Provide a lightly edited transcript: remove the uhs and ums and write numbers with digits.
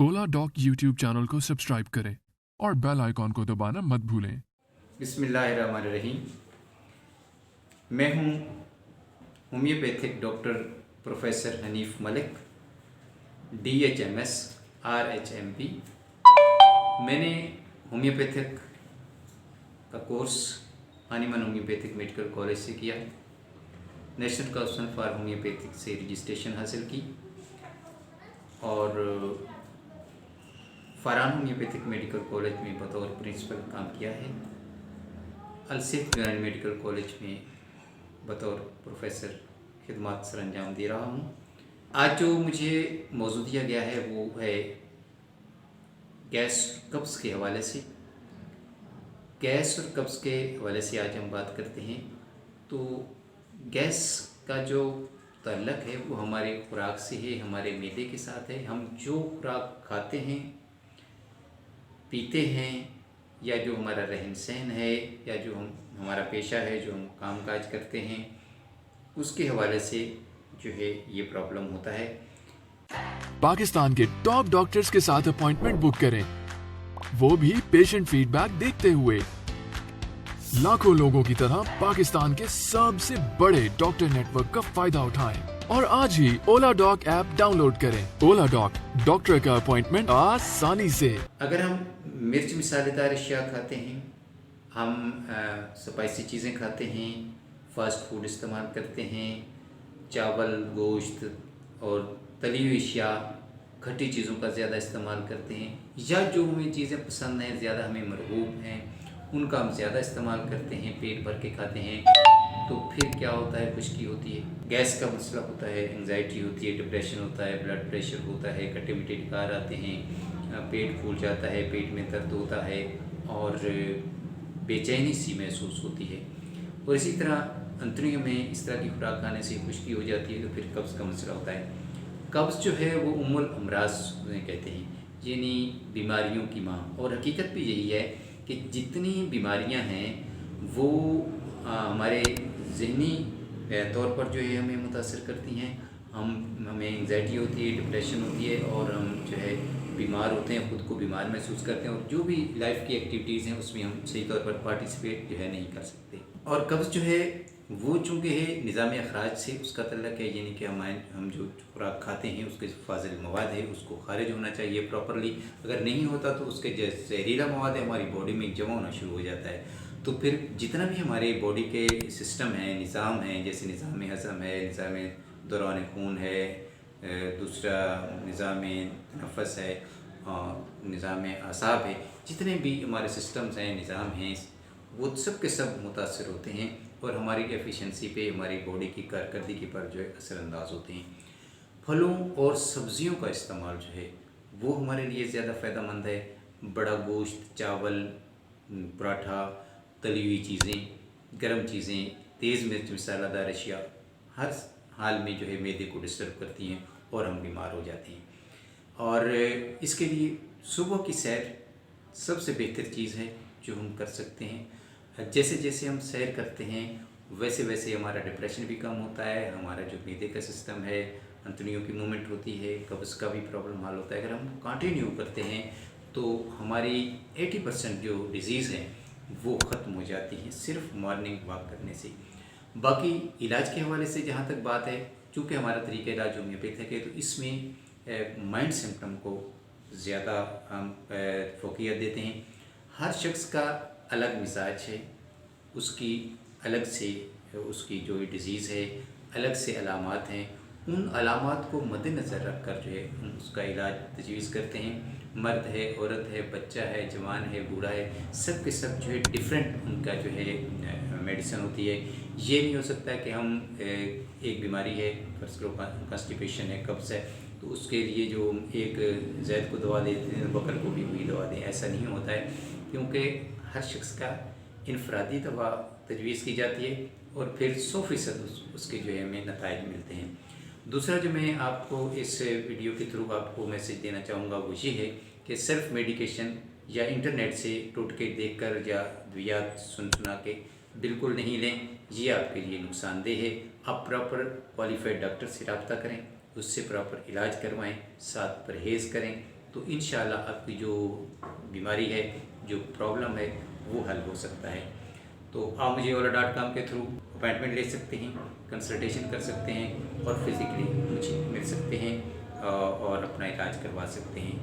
ओला dock YouTube channel को subscribe करें और बेल आइकॉन को दबाना मत भूलें। बिस्मिल्लाहिर्रहमानिर्रहीम। मैं हूँ homeopathic doctor professor Hanif Malik, DHMS RHMP। मैंने होम्योपैथिक का कोर्स हानीमन होम्योपैथिक मेडिकल कॉलेज से किया, नेशनल काउंसिल फॉर होम्योपैथिक से रजिस्ट्रेशन हासिल की और फरहान होम्योपैथिक मेडिकल कॉलेज में बतौर प्रिंसिपल काम किया है। अलसिफ यूनानी मेडिकल कॉलेज में बतौर प्रोफेसर खिदमत सर अंजाम दे रहा हूँ। आज जो मुझे मौजू दिया गया है वो है गैस कब्ज़ के हवाले से। गैस और कब्ज़ के हवाले से आज हम बात करते हैं। तो गैस का जो ताल्लुक़ है वो हमारे खुराक से है, हमारे मैदे के साथ है। हम जो खुराक खाते हैं, पीते हैं, या जो हमारा रहन सहन है, या जो हमारा पेशा है, जो हम काम काज करते हैं, उसके हवाले से जो है ये प्रॉब्लम होता है। पाकिस्तान के टॉप डॉक्टर्स के साथ अपॉइंटमेंट बुक करें, वो भी पेशेंट फीडबैक देखते हुए। लाखों लोगों की तरह पाकिस्तान के सबसे बड़े डॉक्टर नेटवर्क का फायदा उठाएं और आज ही ओला डॉक ऐप डाउनलोड करें। ओला डॉक, डॉक्टर का अपॉइंटमेंट आसानी से। अगर हम मिर्च मसालेदार अशिया खाते हैं, हम स्पाइसी चीज़ें खाते हैं, फास्ट फूड इस्तेमाल करते हैं, चावल, गोश्त और तली हुई अशिया, खट्टी चीज़ों का ज़्यादा इस्तेमाल करते हैं, या जो हमें चीज़ें पसंद हैं, ज़्यादा हमें मरगूब हैं, उनका हम ज़्यादा इस्तेमाल करते हैं, पेट भर के खाते हैं, तो फिर क्या होता है? खुश्की होती है, गैस का मसला होता है, एंजाइटी होती है, डिप्रेशन होता है, ब्लड प्रेशर होता है, खट्टे मीठे डकार आते हैं, पेट फूल जाता है, पेट में दर्द होता है और बेचैनी सी महसूस होती है। और इसी तरह अंतड़ियों में इस तरह की खुराक खाने से खुश्की हो जाती है, तो फिर कब्ज़ का मसला होता है। कब्ज़ जो है वो उम्मुल अमराज कहते हैं, यानी बीमारियों की माँ। और हकीकत भी यही है कि जितनी बीमारियां हैं वो हमारे ज़हनी तौर पर जो है हमें मुतासर करती हैं। हमें एंजाइटी होती है, डिप्रेशन होती है और हम जो है बीमार होते हैं, ख़ुद को बीमार महसूस करते हैं और जो भी लाइफ की एक्टिविटीज़ हैं उसमें हम सही तौर पर पार्टिसिपेट जो है नहीं कर सकते। और कब्ज़ जो है वो चूँकि है निज़ाम अखराज से उसका तल्लक है, यानी कि हम जो खुराक खाते हैं उसके फाजिल मवाद है उसको खारिज होना चाहिए प्रॉपरली। अगर नहीं होता तो उसके जो जहरीला मवाद है हमारी बॉडी में जमा होना शुरू हो जाता है। तो फिर जितना भी हमारे बॉडी के सिस्टम हैं, निज़ाम हैं, जैसे निज़ाम हज़म है, निज़ाम दौरान खून है, दूसरा निज़ाम नफ़स है, निज़ाम आसाब है, जितने भी हमारे सिस्टम्स हैं, निज़ाम हैं, वो सब के सब मुतासर होते हैं और हमारी एफिशिएंसी पे, हमारी बॉडी की कारकर्दगी पर जो है असरअंदाज होते हैं। फलों और सब्ज़ियों का इस्तेमाल जो है वो हमारे लिए ज़्यादा फ़ायदेमंद है। बड़ा गोश्त, चावल, पराठा, तली हुई चीज़ें, गर्म चीज़ें, तेज़ मिर्च मसालादार अशिया हर हाल में जो है मैदे को डिस्टर्ब करती हैं और हम बीमार हो जाते हैं। और इसके लिए सुबह की सैर सबसे बेहतर चीज़ है जो हम कर सकते हैं। जैसे जैसे हम सैर करते हैं वैसे वैसे हमारा डिप्रेशन भी कम होता है, हमारा जो मैदे का सिस्टम है, अंतड़ियों की मूवमेंट होती है, कब्ज़ का भी प्रॉब्लम हल होता है। अगर हम कंटिन्यू करते हैं तो हमारी 80% जो डिज़ीज़ है वो ख़त्म हो जाती है सिर्फ मॉर्निंग वॉक करने से। बाकी इलाज के हवाले से जहाँ तक बात है, चूँकि हमारा तरीका इलाज होम्योपैथिक है तो इसमें माइंड सिम्पटम को ज़्यादा हम फोकियत देते हैं। हर शख्स का अलग मिजाज है, उसकी अलग से उसकी जो डिज़ीज़ है, अलग से अलामात हैं। उन अलामात को मद्देनज़र रख कर जो है हम उसका इलाज तजवीज़ करते हैं। मर्द है, औरत है, बच्चा है, जवान है, बूढ़ा है, सब के सब जो है डिफरेंट उनका जो है मेडिसिन होती है। ये नहीं हो सकता कि हम एक बीमारी है, फर्स्ट करो कॉन्स्टिपेशन है, कब्ज़ है, तो उसके लिए जो एक ज़ैद को दवा देते हैं बकर को भी वही दवा दें, ऐसा नहीं होता है। क्योंकि हर शख्स का इनफरादी दवा तजवीज़ की जाती है और फिर 100% उसके जो है हमें नताइज मिलते हैं। दूसरा जो मैं आपको इस वीडियो के थ्रू आपको मैसेज देना चाहूँगा वो ये है कि सेल्फ मेडिकेशन या इंटरनेट से टोटके देखकर या अद्वियात सुना के बिल्कुल नहीं लें, ये आपके लिए नुकसानदेह है। आप प्रॉपर क्वालिफाइड डॉक्टर से रब्ता करें, उससे प्रॉपर इलाज करवाएं, साथ परहेज़ करें تو انشاءاللہ آپ کی جو بیماری ہے، جو پرابلم ہے، وہ حل ہو سکتا ہے۔ تو آپ مجھے ola.com کے تھرو اپائنٹمنٹ لے سکتے ہیں، کنسلٹیشن کر سکتے ہیں اور فزیکلی مجھے مل سکتے ہیں اور اپنا علاج کروا سکتے ہیں۔